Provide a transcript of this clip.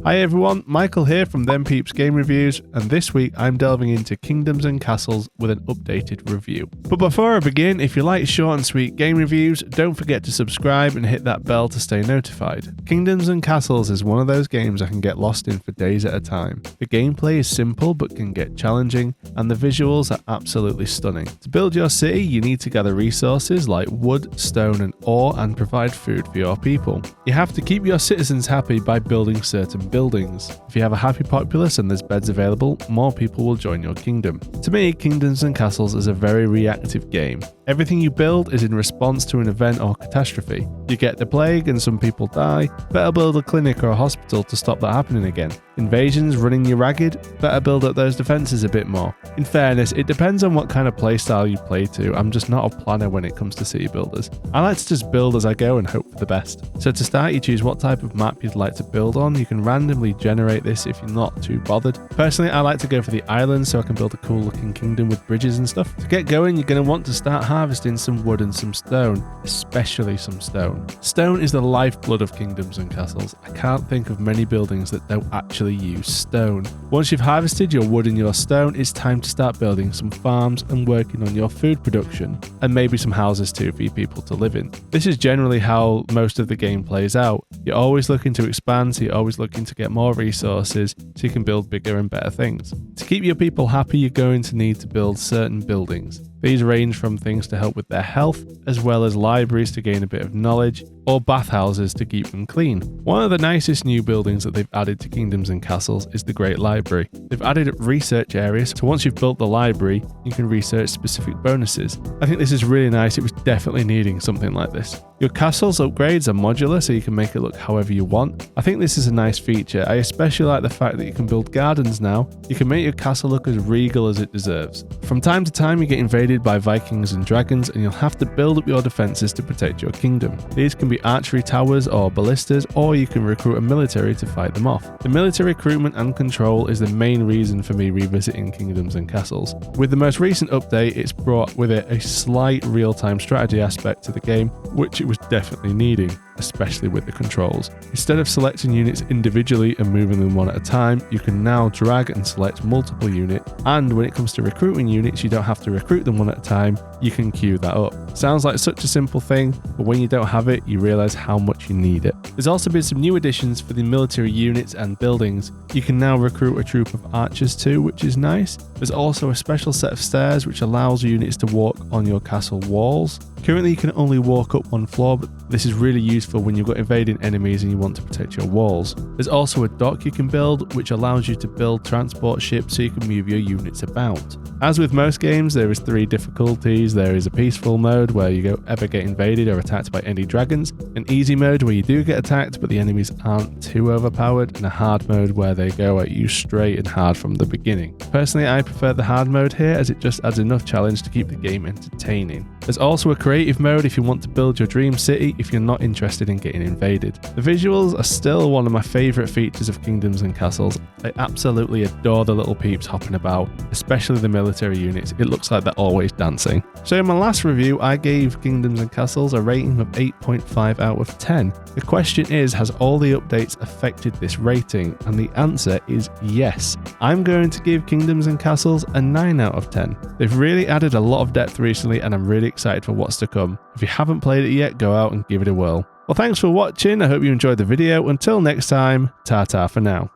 Hi everyone, Michael here from Them Peeps Game Reviews, and this week I'm delving into Kingdoms and Castles with an updated review. But before I begin, if you like short and sweet game reviews, don't forget to subscribe and hit that bell to stay notified. Kingdoms and Castles is one of those games I can get lost in for days at a time. The gameplay is simple but can get challenging, and the visuals are absolutely stunning. To build your city, you need to gather resources like wood, stone and ore and provide food for your people. You have to keep your citizens happy by building certain buildings. If you have a happy populace and there's beds available, more people will join your kingdom. To me, Kingdoms and Castles is a very reactive game. Everything you build is in response to an event or catastrophe. You get the plague and some people die, better build a clinic or a hospital to stop that happening again. Invasions running you ragged, better build up those defences a bit more. In fairness, it depends on what kind of playstyle you play to. I'm just not a planner when it comes to city builders. I like to just build as I go and hope for the best. So to start, you choose what type of map you'd like to build on. You can randomly generate this if you're not too bothered. Personally, I like to go for the island so I can build a cool looking kingdom with bridges and stuff. To get going, you're going to want to start harvesting some wood and some stone, especially some stone. Stone is the lifeblood of Kingdoms and Castles. I can't think of many buildings that don't actually use stone. Once you've harvested your wood and your stone, it's time to start building some farms and working on your food production, and maybe some houses too for your people to live in. This is generally how most of the game plays out. You're always looking to expand, so you're always looking to get more resources so you can build bigger and better things. To keep your people happy, you're going to need to build certain buildings. These range from things to help with their health, as well as libraries to gain a bit of knowledge, or bathhouses to keep them clean. One of the nicest new buildings that they've added to Kingdoms and Castles is the Great Library. They've added research areas, so once you've built the library, you can research specific bonuses. I think this is really nice. It was definitely needing something like this. Your castle's upgrades are modular, so you can make it look however you want. I think this is a nice feature. I especially like the fact that you can build gardens now. You can make your castle look as regal as it deserves. From time to time, you get invaded by Vikings and dragons, and you'll have to build up your defenses to protect your kingdom. These can be archery towers or ballistas, or you can recruit a military to fight them off. The military recruitment and control is the main reason for me revisiting Kingdoms and Castles. With the most recent update, it's brought with it a slight real-time strategy aspect to the game, which it was definitely needing, especially with the controls. Instead of selecting units individually and moving them one at a time, you can now drag and select multiple units, and when it comes to recruiting units, you don't have to recruit them one at a time, you can queue that up. Sounds like such a simple thing, but when you don't have it, you realise how much you need it. There's also been some new additions for the military units and buildings. You can now recruit a troop of archers too, which is nice. There's also a special set of stairs which allows units to walk on your castle walls. Currently you can only walk up one floor, but this is really useful when you've got invading enemies and you want to protect your walls. There's also a dock you can build, which allows you to build transport ships so you can move your units about. As with most games, there is 3 difficulties. There is a peaceful mode where you ever get invaded or attacked by any dragons, an easy mode where you do get attacked but the enemies aren't too overpowered, and a hard mode where they go at you straight and hard from the beginning. Personally, I prefer the hard mode here as it just adds enough challenge to keep the game entertaining. There's also a creative mode if you want to build your dream city if you're not interested in getting invaded. The visuals are still one of my favourite features of Kingdoms and Castles. I absolutely adore the little peeps hopping about, especially the military units. It looks like they're always dancing. So in my last review, I gave Kingdoms and Castles a rating of 8.5 out of 10. The question is, has all the updates affected this rating? And the answer is yes. I'm going to give Kingdoms and Castles a 9 out of 10. They've really added a lot of depth recently, and I'm really excited for what's to come. If you haven't played it yet, go out and give it a whirl. Well, thanks for watching. I hope you enjoyed the video. Until next time, ta-ta for now.